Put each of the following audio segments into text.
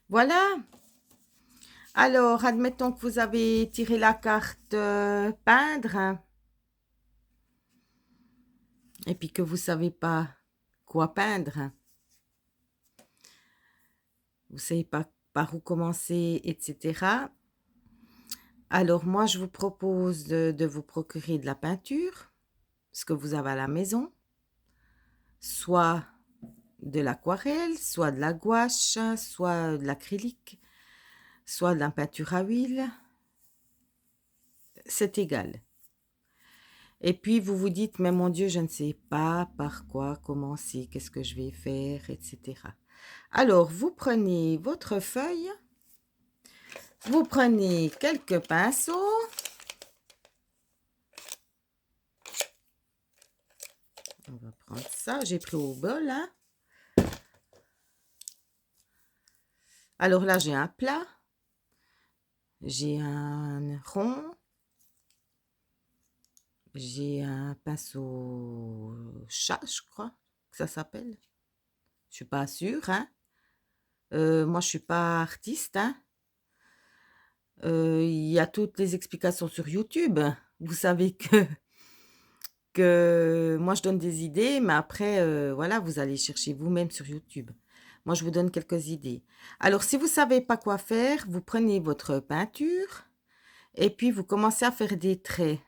Voilà. Alors, admettons que vous avez tiré la carte peindre, hein, et puis que vous savez pas quoi peindre, hein. Vous savez pas par où commencer, etc. Alors moi, je vous propose de vous procurer de la peinture, ce que vous avez à la maison, soit de l'aquarelle, soit de la gouache, soit de l'acrylique, soit de la peinture à huile, c'est égal. Et puis vous vous dites, mais mon Dieu, je ne sais pas par quoi commencer, qu'est-ce que je vais faire, etc. Alors, vous prenez votre feuille, vous prenez quelques pinceaux, on va prendre ça, j'ai pris au bol, hein. Alors là, j'ai un plat, j'ai un rond, j'ai un pinceau chat, je crois que ça s'appelle. Je suis pas sûre, hein. Moi, je suis pas artiste, hein. Il y a toutes les explications sur YouTube. Vous savez que moi, je donne des idées, mais après, voilà, vous allez chercher vous-même sur YouTube. Moi, je vous donne quelques idées. Alors, si vous savez pas quoi faire, vous prenez votre peinture et puis vous commencez à faire des traits,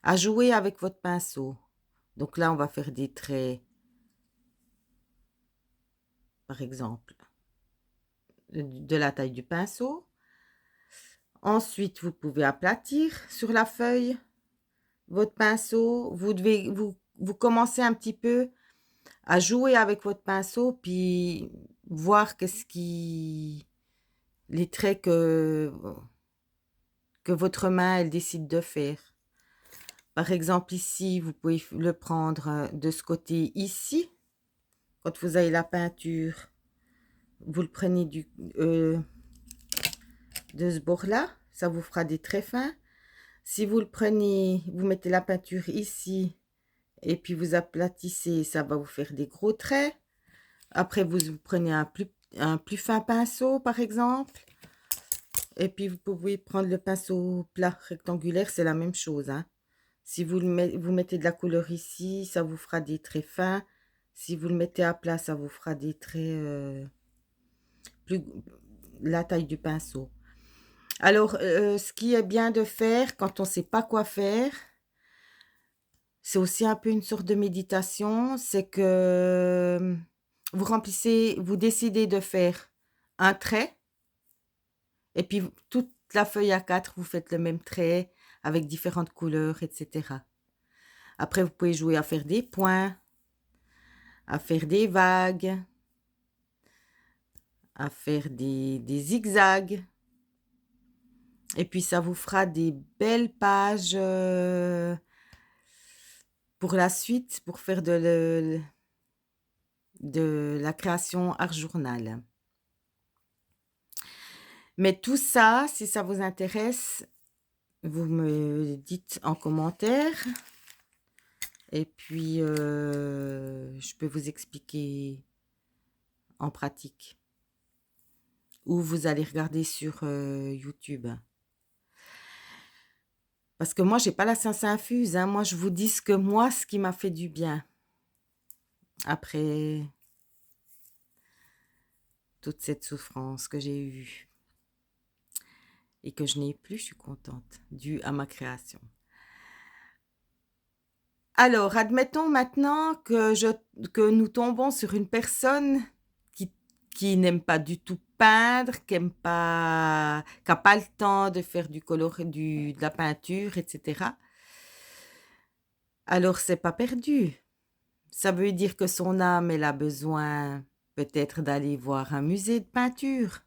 à jouer avec votre pinceau. Donc là, on va faire des traits, par exemple, de la taille du pinceau. Ensuite, vous pouvez aplatir sur la feuille votre pinceau. Vous commencez un petit peu à jouer avec votre pinceau, puis voir les traits que votre main, elle décide de faire. Par exemple, ici, vous pouvez le prendre de ce côté ici. Quand vous avez la peinture, vous le prenez de ce bord-là. Ça vous fera des traits fins. Si vous le prenez, vous mettez la peinture ici et puis vous aplatissez, ça va vous faire des gros traits. Après, vous prenez un plus fin pinceau, par exemple. Et puis, vous pouvez prendre le pinceau plat rectangulaire, c'est la même chose, hein. Si vous mettez de la couleur ici, ça vous fera des traits fins. Si vous le mettez à plat, ça vous fera des traits plus la taille du pinceau. Alors, ce qui est bien de faire quand on ne sait pas quoi faire, c'est aussi un peu une sorte de méditation, c'est que vous décidez de faire un trait, et puis toute la feuille A4, vous faites le même trait avec différentes couleurs, etc. Après, vous pouvez jouer à faire des points, à faire des vagues, à faire des zigzags. Et puis, ça vous fera des belles pages pour la suite, pour faire de la création art journal. Mais tout ça, si ça vous intéresse, vous me dites en commentaire. Et puis, je peux vous expliquer en pratique. Ou vous allez regarder sur YouTube. Parce que moi, j'ai pas la science infuse, hein. Moi, je vous dis ce qui m'a fait du bien. Après toute cette souffrance que j'ai eue et que je n'ai plus, je suis contente, due à ma création. Alors, admettons maintenant que nous tombons sur une personne qui, qui n'aime pas du tout peindre, qui n'a pas le temps de faire de la peinture, etc. Alors, c'est pas perdu. Ça veut dire que son âme, elle a besoin peut-être d'aller voir un musée de peinture,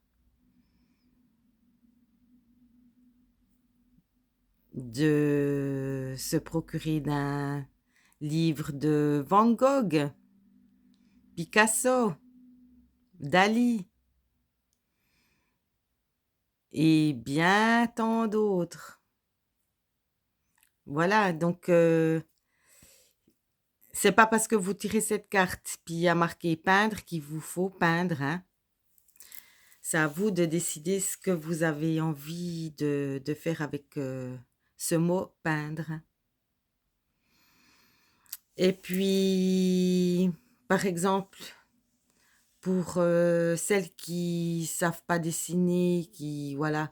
de se procurer d'un livre de Van Gogh, Picasso, Dali et bien tant d'autres. Voilà, donc c'est pas parce que vous tirez cette carte puis il y a marqué peindre qu'il vous faut peindre, hein. C'est à vous de décider ce que vous avez envie de faire avec ce mot peindre. Et puis, par exemple, pour celles qui savent pas dessiner, voilà,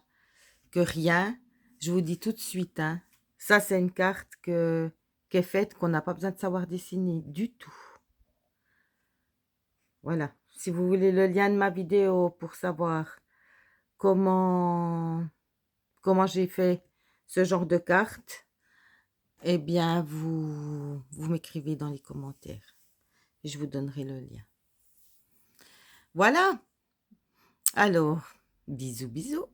que rien, je vous dis tout de suite, hein, ça c'est une carte qui est faite, qu'on n'a pas besoin de savoir dessiner du tout. Voilà. Si vous voulez le lien de ma vidéo pour savoir comment, comment j'ai fait ce genre de carte, eh bien, vous m'écrivez dans les commentaires et je vous donnerai le lien. Voilà. Alors, bisous, bisous.